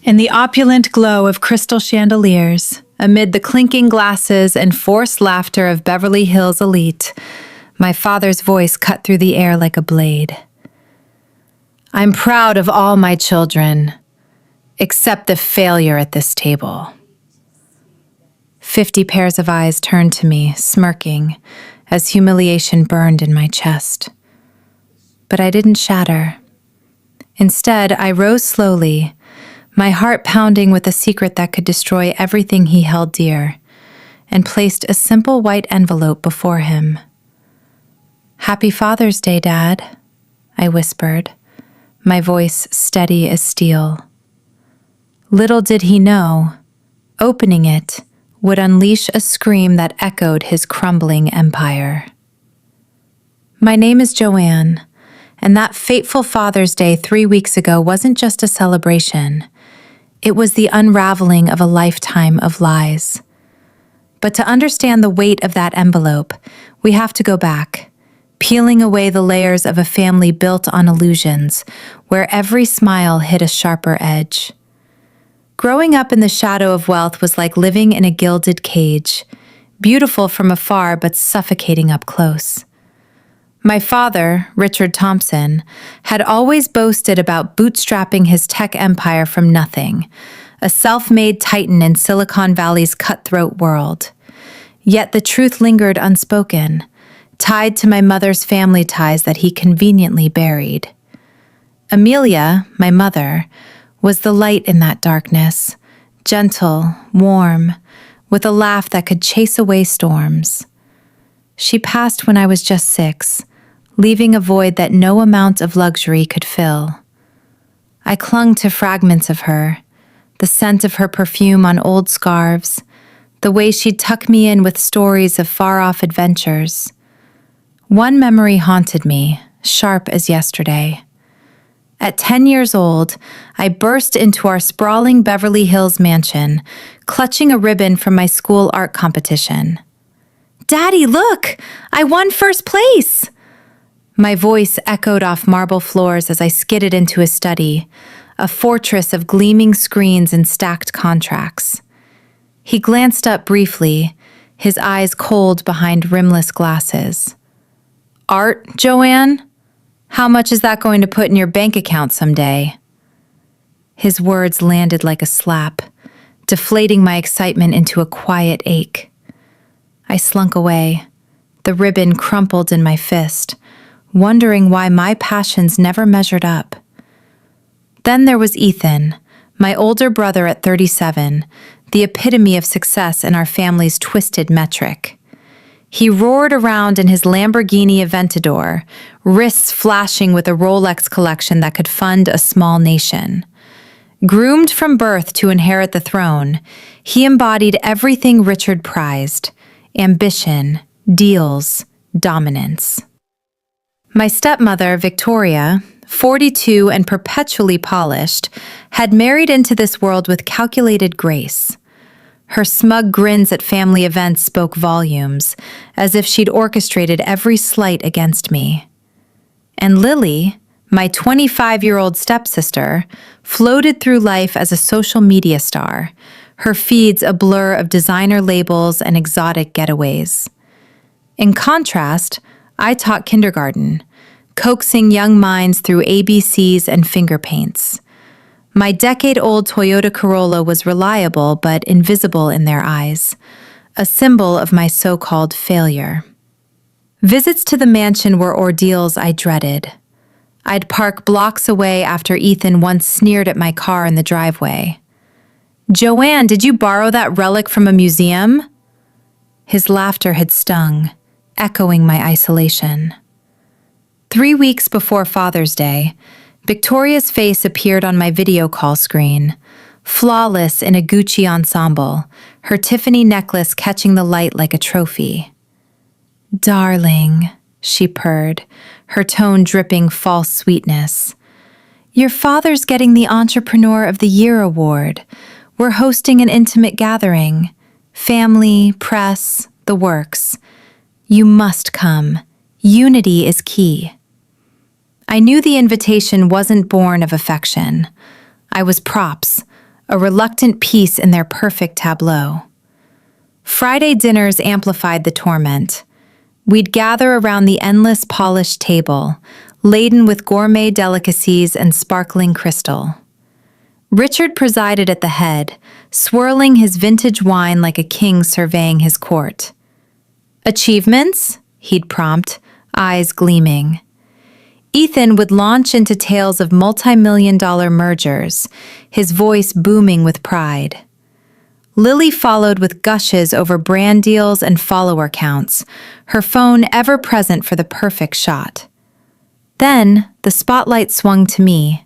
In the opulent glow of crystal chandeliers, amid the clinking glasses and forced laughter of Beverly Hills elite, my father's voice cut through the air like a blade. I'm proud of all my children, except the failure at this table. 50 pairs of eyes turned to me, smirking, as humiliation burned in my chest. But I didn't shatter. Instead, I rose slowly, my heart pounding with a secret that could destroy everything he held dear, and placed a simple white envelope before him. "Happy Father's Day, Dad," I whispered, my voice steady as steel. Little did he know, opening it would unleash a scream that echoed his crumbling empire. My name is Joanne, and that fateful Father's Day 3 weeks ago wasn't just a celebration. It was the unraveling of a lifetime of lies. But to understand the weight of that envelope, we have to go back, peeling away the layers of a family built on illusions, where every smile hit a sharper edge. Growing up in the shadow of wealth was like living in a gilded cage, beautiful from afar but suffocating up close. My father, Richard Thompson, had always boasted about bootstrapping his tech empire from nothing, a self-made titan in Silicon Valley's cutthroat world. Yet the truth lingered unspoken, tied to my mother's family ties that he conveniently buried. Amelia, my mother, was the light in that darkness, gentle, warm, with a laugh that could chase away storms. She passed when I was just 6, leaving a void that no amount of luxury could fill. I clung to fragments of her, the scent of her perfume on old scarves, the way she'd tuck me in with stories of far-off adventures. One memory haunted me, sharp as yesterday. At 10 years old, I burst into our sprawling Beverly Hills mansion, clutching a ribbon from my school art competition. "Daddy, look! I won first place!" My voice echoed off marble floors as I skidded into his study, a fortress of gleaming screens and stacked contracts. He glanced up briefly, his eyes cold behind rimless glasses. "Art, Joanne? How much is that going to put in your bank account someday?" His words landed like a slap, deflating my excitement into a quiet ache. I slunk away, the ribbon crumpled in my fist, wondering why my passions never measured up. Then there was Ethan, my older brother at 37, the epitome of success in our family's twisted metric. He roared around in his Lamborghini Aventador, wrists flashing with a Rolex collection that could fund a small nation. Groomed from birth to inherit the throne, he embodied everything Richard prized: ambition, deals, dominance. My stepmother, Victoria, 42 and perpetually polished, had married into this world with calculated grace. Her smug grins at family events spoke volumes, as if she'd orchestrated every slight against me. And Lily, my 25-year-old stepsister, floated through life as a social media star, her feeds a blur of designer labels and exotic getaways. In contrast, I taught kindergarten, coaxing young minds through ABCs and finger paints. My decade-old Toyota Corolla was reliable but invisible in their eyes, a symbol of my so-called failure. Visits to the mansion were ordeals I dreaded. I'd park blocks away after Ethan once sneered at my car in the driveway. "Joanne, did you borrow that relic from a museum?" His laughter had stung, echoing my isolation. 3 weeks before Father's Day, Victoria's face appeared on my video call screen, flawless in a Gucci ensemble, her Tiffany necklace catching the light like a trophy. "Darling," she purred, her tone dripping false sweetness. "Your father's getting the Entrepreneur of the Year award. We're hosting an intimate gathering. Family, press, the works. You must come. Unity is key." I knew the invitation wasn't born of affection. I was props, a reluctant piece in their perfect tableau. Friday dinners amplified the torment. We'd gather around the endless polished table, laden with gourmet delicacies and sparkling crystal. Richard presided at the head, swirling his vintage wine like a king surveying his court. "Achievements?" he'd prompt, eyes gleaming. Ethan would launch into tales of multi-million-dollar mergers, his voice booming with pride. Lily followed with gushes over brand deals and follower counts, her phone ever present for the perfect shot. Then the spotlight swung to me.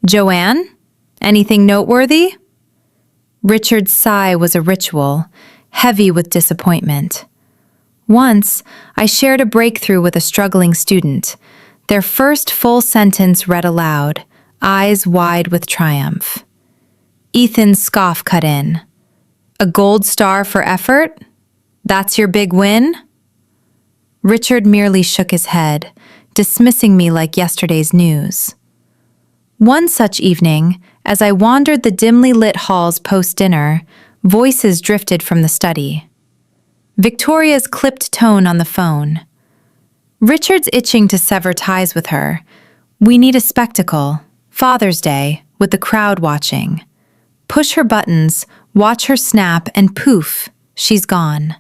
"Joanne? Anything noteworthy?" Richard's sigh was a ritual, heavy with disappointment. Once, I shared a breakthrough with a struggling student, their first full sentence read aloud, eyes wide with triumph. Ethan's scoff cut in. "A gold star for effort? That's your big win?" Richard merely shook his head, dismissing me like yesterday's news. One such evening, as I wandered the dimly lit halls post-dinner, voices drifted from the study. Victoria's clipped tone on the phone. "Richard's itching to sever ties with her. We need a spectacle. Father's Day, with the crowd watching. Push her buttons, watch her snap, and poof, she's gone."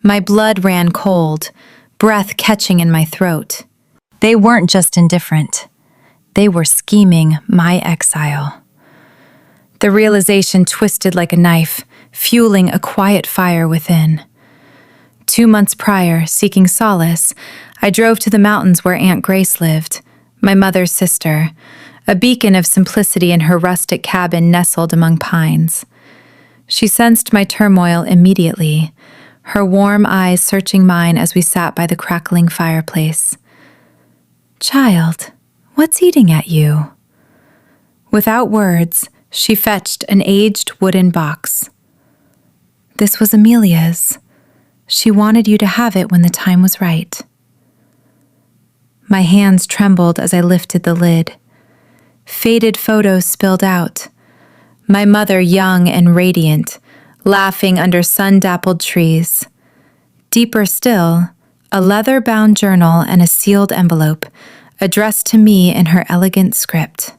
My blood ran cold, breath catching in my throat. They weren't just indifferent. They were scheming my exile. The realization twisted like a knife, fueling a quiet fire within. 2 months prior, seeking solace, I drove to the mountains where Aunt Grace lived, my mother's sister, a beacon of simplicity in her rustic cabin nestled among pines. She sensed my turmoil immediately, her warm eyes searching mine as we sat by the crackling fireplace. "Child, what's eating at you?" Without words, she fetched an aged wooden box. "This was Amelia's. She wanted you to have it when the time was right." My hands trembled as I lifted the lid. Faded photos spilled out. My mother young and radiant, laughing under sun-dappled trees. Deeper still, a leather-bound journal and a sealed envelope addressed to me in her elegant script.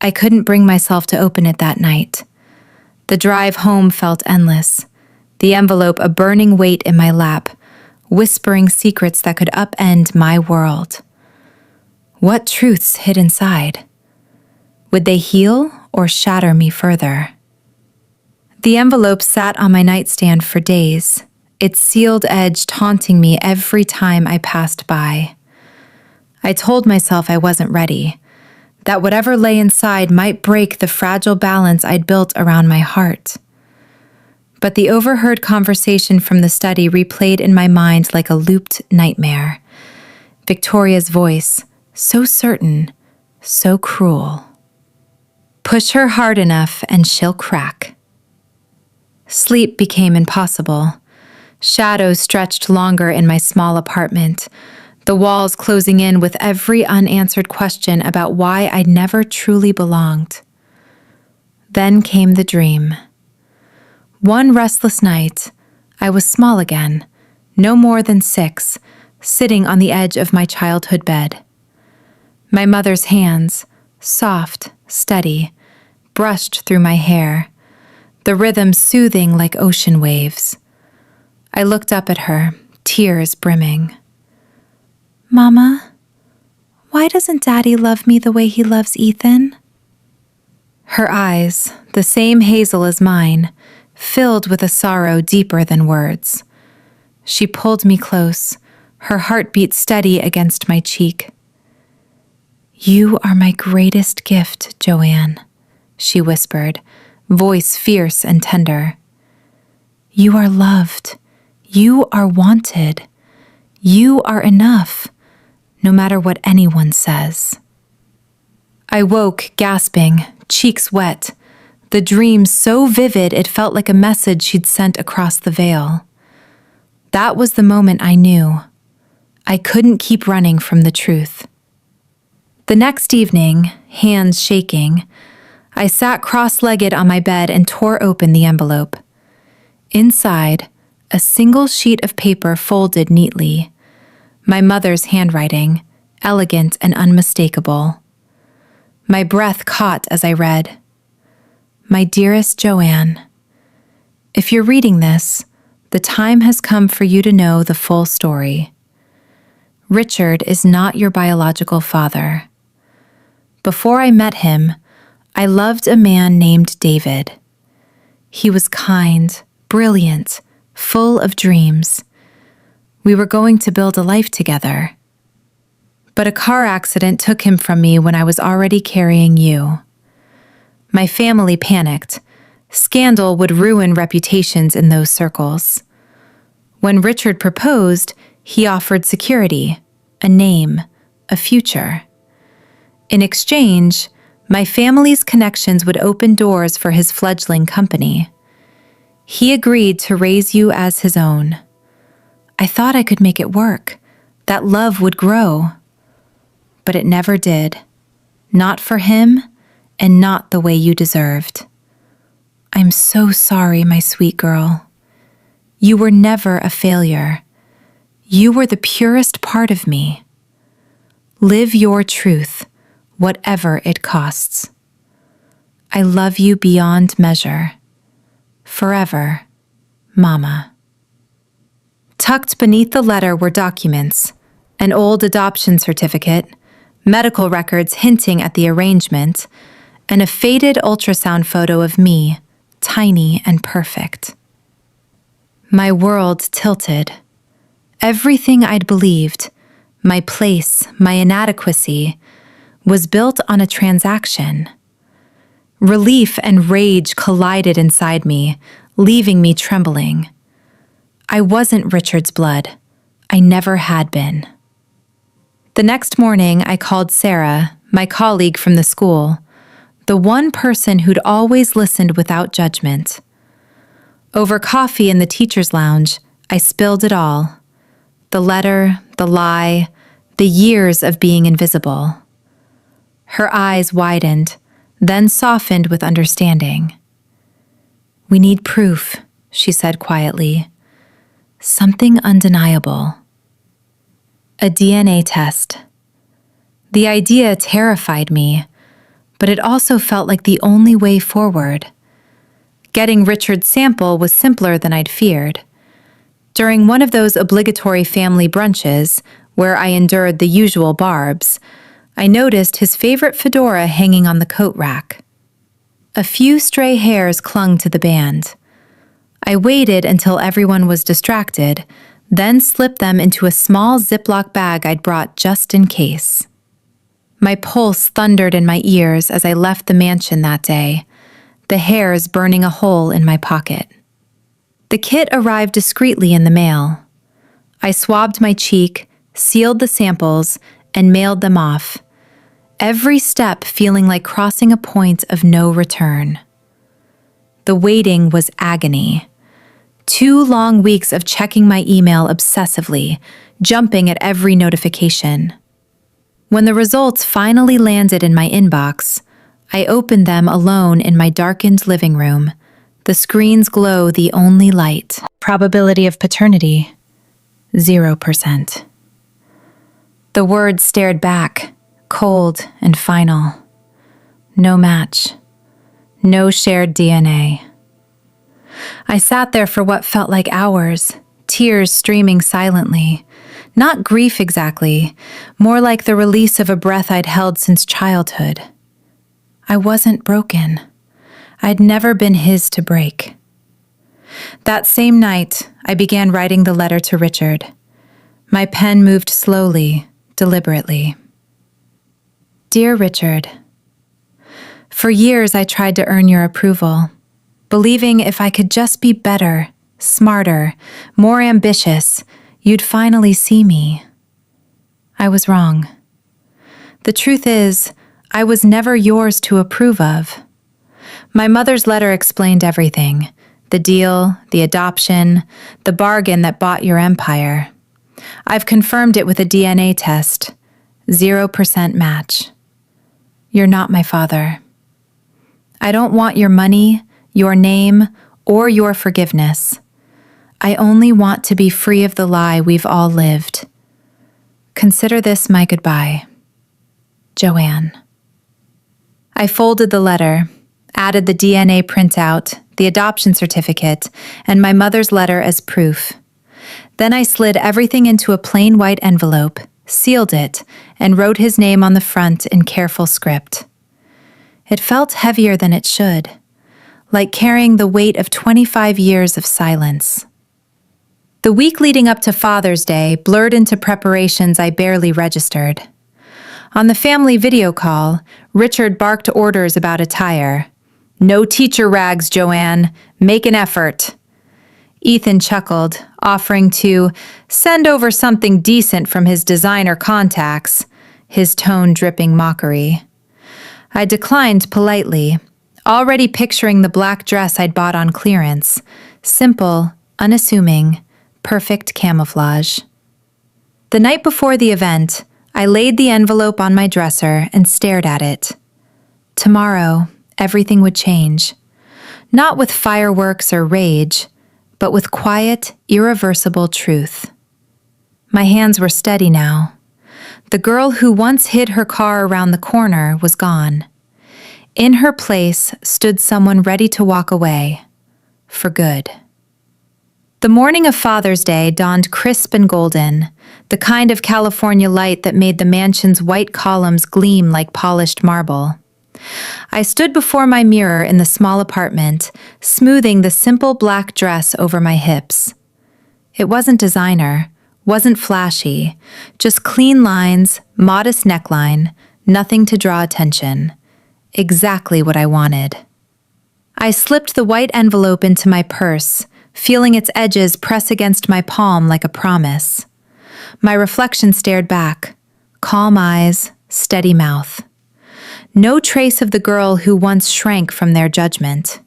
I couldn't bring myself to open it that night. The drive home felt endless, the envelope a burning weight in my lap, whispering secrets that could upend my world. What truths hid inside? Would they heal or shatter me further? The envelope sat on my nightstand for days, its sealed edge taunting me every time I passed by. I told myself I wasn't ready, that whatever lay inside might break the fragile balance I'd built around my heart. But the overheard conversation from the study replayed in my mind like a looped nightmare. Victoria's voice, so certain, so cruel. "Push her hard enough and she'll crack." Sleep became impossible. Shadows stretched longer in my small apartment, the walls closing in with every unanswered question about why I'd never truly belonged. Then came the dream. One restless night, I was small again, no more than 6, sitting on the edge of my childhood bed. My mother's hands, soft, steady, brushed through my hair, the rhythm soothing like ocean waves. I looked up at her, tears brimming. "Mama, why doesn't Daddy love me the way he loves Ethan?" Her eyes, the same hazel as mine, filled with a sorrow deeper than words. She pulled me close, her heartbeat steady against my cheek. "You are my greatest gift, Joanne," she whispered, voice fierce and tender. "You are loved. You are wanted. You are enough, no matter what anyone says." I woke, gasping, cheeks wet, the dream so vivid it felt like a message she'd sent across the veil. That was the moment I knew. I couldn't keep running from the truth. The next evening, hands shaking, I sat cross-legged on my bed and tore open the envelope. Inside, a single sheet of paper folded neatly. My mother's handwriting, elegant and unmistakable. My breath caught as I read. My dearest Joanne, if you're reading this, the time has come for you to know the full story. Richard is not your biological father. Before I met him, I loved a man named David. He was kind, brilliant, full of dreams. We were going to build a life together. But a car accident took him from me when I was already carrying you. My family panicked. Scandal would ruin reputations in those circles. When Richard proposed, he offered security, a name, a future. In exchange, my family's connections would open doors for his fledgling company. He agreed to raise you as his own. I thought I could make it work, that love would grow. But it never did. Not for him, and not the way you deserved. I'm so sorry, my sweet girl. You were never a failure. You were the purest part of me. Live your truth, whatever it costs. I love you beyond measure. Forever, Mama. Tucked beneath the letter were documents, an old adoption certificate, medical records hinting at the arrangement, and a faded ultrasound photo of me, tiny and perfect. My world tilted. Everything I'd believed, my place, my inadequacy, was built on a transaction. Relief and rage collided inside me, leaving me trembling. I wasn't Richard's blood. I never had been. The next morning, I called Sarah, my colleague from the school, the one person who'd always listened without judgment. Over coffee in the teacher's lounge, I spilled it all. The letter, the lie, the years of being invisible. Her eyes widened, then softened with understanding. "We need proof," she said quietly. "Something undeniable." A DNA test. The idea terrified me, but it also felt like the only way forward. Getting Richard's sample was simpler than I'd feared. During one of those obligatory family brunches, where I endured the usual barbs, I noticed his favorite fedora hanging on the coat rack. A few stray hairs clung to the band. I waited until everyone was distracted, then slipped them into a small Ziploc bag I'd brought just in case. My pulse thundered in my ears as I left the mansion that day, the hairs burning a hole in my pocket. The kit arrived discreetly in the mail. I swabbed my cheek, sealed the samples, and mailed them off, every step feeling like crossing a point of no return. The waiting was agony. 2 long weeks of checking my email obsessively, jumping at every notification. When the results finally landed in my inbox, I opened them alone in my darkened living room, the screen's glow the only light. Probability of paternity, 0%. The words stared back, cold and final. No match. No shared DNA. I sat there for what felt like hours, tears streaming silently. Not grief exactly, more like the release of a breath I'd held since childhood. I wasn't broken. I'd never been his to break. That same night, I began writing the letter to Richard. My pen moved slowly, deliberately. Dear Richard, for years I tried to earn your approval, believing if I could just be better, smarter, more ambitious, you'd finally see me. I was wrong. The truth is, I was never yours to approve of. My mother's letter explained everything: the deal, the adoption, the bargain that bought your empire. I've confirmed it with a DNA test. 0% match. You're not my father. I don't want your money, your name, or your forgiveness. I only want to be free of the lie we've all lived. Consider this my goodbye. Joanne. I folded the letter, added the DNA printout, the adoption certificate, and my mother's letter as proof. Then I slid everything into a plain white envelope, sealed it, and wrote his name on the front in careful script. It felt heavier than it should, like carrying the weight of 25 years of silence. The week leading up to Father's Day blurred into preparations I barely registered. On the family video call, Richard barked orders about attire. "No teacher rags, Joanne. Make an effort." Ethan chuckled, offering to send over something decent from his designer contacts, his tone dripping mockery. I declined politely, already picturing the black dress I'd bought on clearance. Simple, unassuming, perfect camouflage. The night before the event, I laid the envelope on my dresser and stared at it. Tomorrow, everything would change. Not with fireworks or rage, but with quiet, irreversible truth. My hands were steady now. The girl who once hid her car around the corner was gone. In her place stood someone ready to walk away. For good. The morning of Father's Day dawned crisp and golden, the kind of California light that made the mansion's white columns gleam like polished marble. I stood before my mirror in the small apartment, smoothing the simple black dress over my hips. It wasn't designer, wasn't flashy, just clean lines, modest neckline, nothing to draw attention. Exactly what I wanted. I slipped the white envelope into my purse, feeling its edges press against my palm like a promise. My reflection stared back, calm eyes, steady mouth. No trace of the girl who once shrank from their judgment.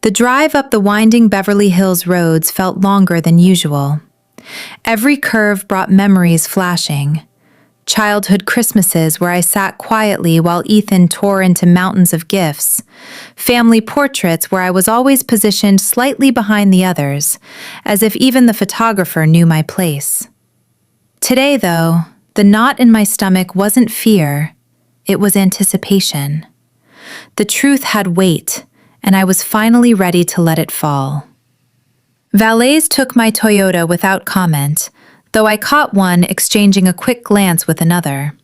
The drive up the winding Beverly Hills roads felt longer than usual. Every curve brought memories flashing. Childhood Christmases where I sat quietly while Ethan tore into mountains of gifts. Family portraits where I was always positioned slightly behind the others, as if even the photographer knew my place. Today, though, the knot in my stomach wasn't fear, it was anticipation. The truth had weight, and I was finally ready to let it fall. Valets took my Toyota without comment, though I caught one exchanging a quick glance with another.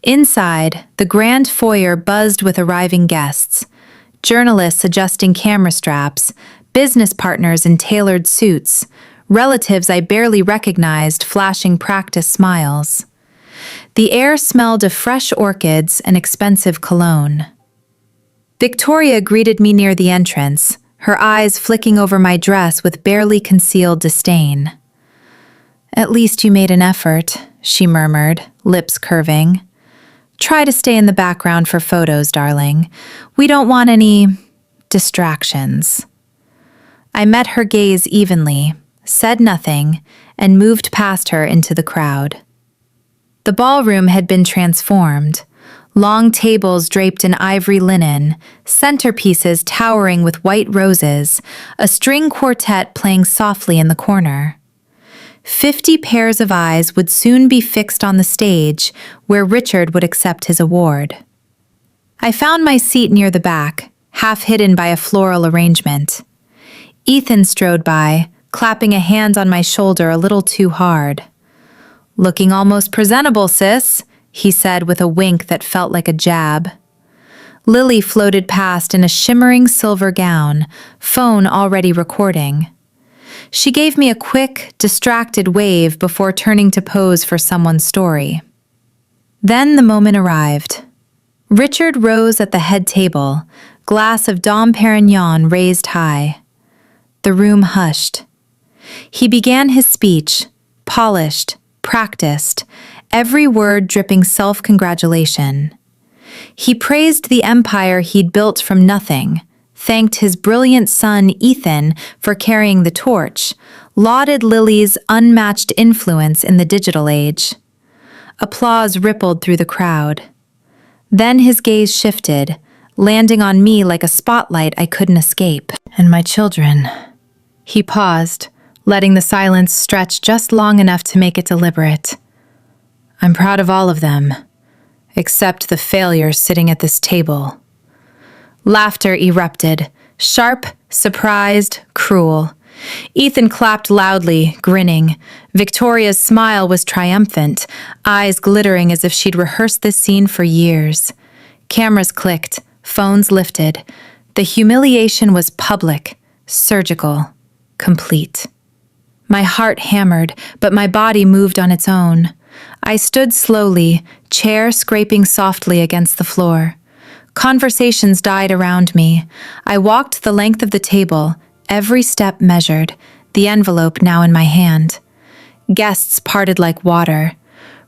Inside, the grand foyer buzzed with arriving guests, journalists adjusting camera straps, business partners in tailored suits, relatives I barely recognized flashing practice smiles. The air smelled of fresh orchids and expensive cologne. Victoria greeted me near the entrance, her eyes flicking over my dress with barely concealed disdain. "At least you made an effort," she murmured, lips curving. "Try to stay in the background for photos, darling. We don't want any distractions." I met her gaze evenly, said nothing, and moved past her into the crowd. The ballroom had been transformed. Long tables draped in ivory linen, centerpieces towering with white roses, a string quartet playing softly in the corner. 50 pairs of eyes would soon be fixed on the stage where Richard would accept his award. I found my seat near the back, half hidden by a floral arrangement. Ethan strode by, clapping a hand on my shoulder a little too hard. "Looking almost presentable, sis," he said with a wink that felt like a jab. Lily floated past in a shimmering silver gown, phone already recording. She gave me a quick, distracted wave before turning to pose for someone's story. Then the moment arrived. Richard rose at the head table, glass of Dom Perignon raised high. The room hushed. He began his speech, polished, practiced, every word dripping self-congratulation. He praised the empire he'd built from nothing, thanked his brilliant son Ethan for carrying the torch, lauded Lily's unmatched influence in the digital age. Applause rippled through the crowd. Then his gaze shifted, landing on me like a spotlight I couldn't escape. And my children. He paused, letting the silence stretch just long enough to make it deliberate. I'm proud of all of them, except the failures sitting at this table. Laughter erupted, sharp, surprised, cruel. Ethan clapped loudly, grinning. Victoria's smile was triumphant, eyes glittering as if she'd rehearsed this scene for years. Cameras clicked, phones lifted. The humiliation was public, surgical, complete. My heart hammered, but my body moved on its own. I stood slowly, chair scraping softly against the floor. Conversations died around me. I walked the length of the table, every step measured, the envelope now in my hand. Guests parted like water.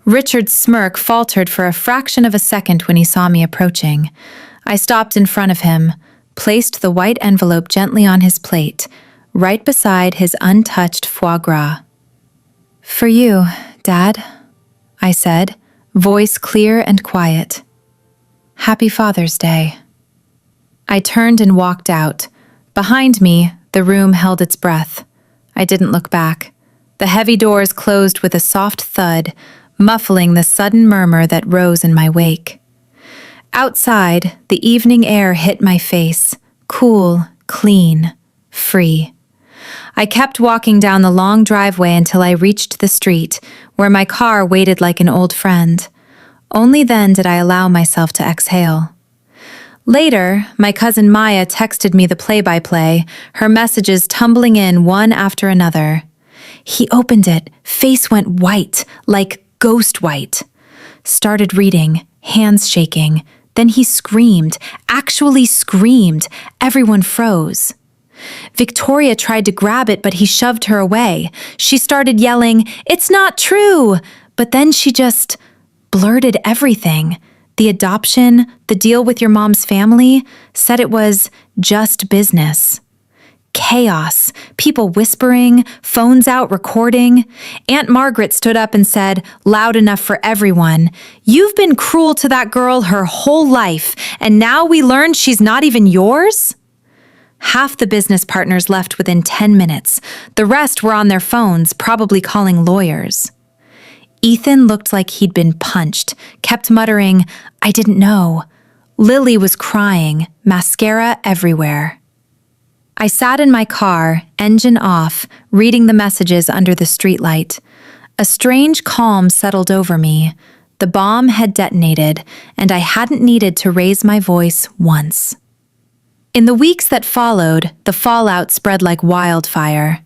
Richard's smirk faltered for a fraction of a second when he saw me approaching. I stopped in front of him, placed the white envelope gently on his plate, right beside his untouched foie gras. "For you, Dad," I said, voice clear and quiet. "Happy Father's Day." I turned and walked out. Behind me, the room held its breath. I didn't look back. The heavy doors closed with a soft thud, muffling the sudden murmur that rose in my wake. Outside, the evening air hit my face, cool, clean, free. I kept walking down the long driveway until I reached the street, where my car waited like an old friend. Only then did I allow myself to exhale. Later, my cousin Maya texted me the play-by-play, her messages tumbling in one after another. He opened it, face went white, like ghost white. Started reading, hands shaking. Then he screamed, actually screamed. Everyone froze. Victoria tried to grab it, but he shoved her away. She started yelling, "It's not true!" But then she just blurted everything. The adoption, the deal with your mom's family, said it was just business. Chaos, people whispering, phones out recording. Aunt Margaret stood up and said, loud enough for everyone, "You've been cruel to that girl her whole life, and now we learned she's not even yours?" Half the business partners left within 10 minutes. The rest were on their phones, probably calling lawyers. Ethan looked like he'd been punched, kept muttering, "I didn't know." Lily was crying, mascara everywhere. I sat in my car, engine off, reading the messages under the streetlight. A strange calm settled over me. The bomb had detonated, and I hadn't needed to raise my voice once. In the weeks that followed, the fallout spread like wildfire.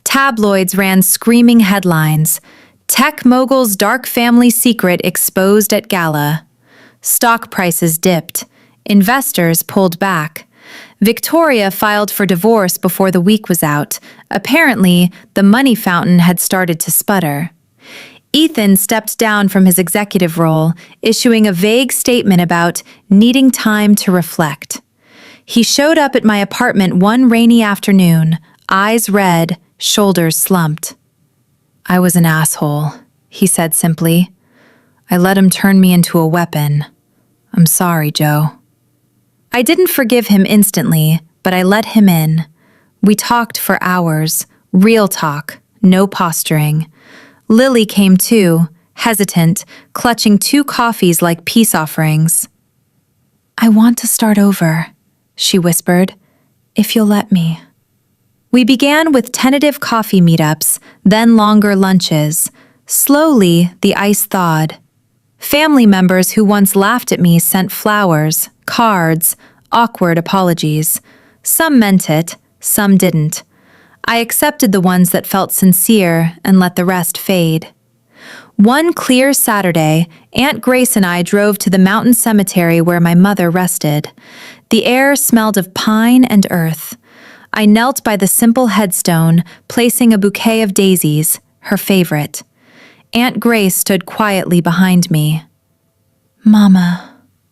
Tabloids ran screaming headlines. Tech mogul's dark family secret exposed at gala. Stock prices dipped. Investors pulled back. Victoria filed for divorce before the week was out. Apparently, the money fountain had started to sputter. Ethan stepped down from his executive role, issuing a vague statement about needing time to reflect. He showed up at my apartment one rainy afternoon, eyes red, shoulders slumped. "I was an asshole," he said simply. "I let him turn me into a weapon. I'm sorry, Joe." I didn't forgive him instantly, but I let him in. We talked for hours, real talk, no posturing. Lily came too, hesitant, clutching 2 coffees like peace offerings. "I want to start over," she whispered, "if you'll let me." We began with tentative coffee meetups, then longer lunches. Slowly, the ice thawed. Family members who once laughed at me sent flowers, cards, awkward apologies. Some meant it, some didn't. I accepted the ones that felt sincere and let the rest fade. One clear Saturday, Aunt Grace and I drove to the mountain cemetery where my mother rested. The air smelled of pine and earth. I knelt by the simple headstone, placing a bouquet of daisies, her favorite. Aunt Grace stood quietly behind me. "Mama,"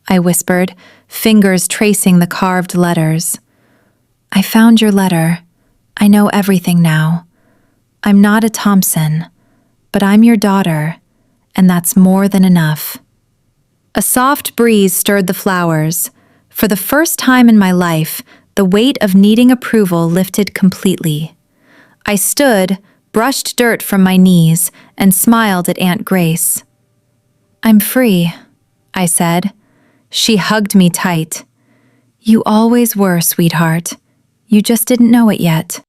I whispered, fingers tracing the carved letters. "I found your letter. I know everything now. I'm not a Thompson, but I'm your daughter, and that's more than enough." A soft breeze stirred the flowers. For the first time in my life, the weight of needing approval lifted completely. I stood, brushed dirt from my knees, and smiled at Aunt Grace. "I'm free," I said. She hugged me tight. "You always were, sweetheart. You just didn't know it yet."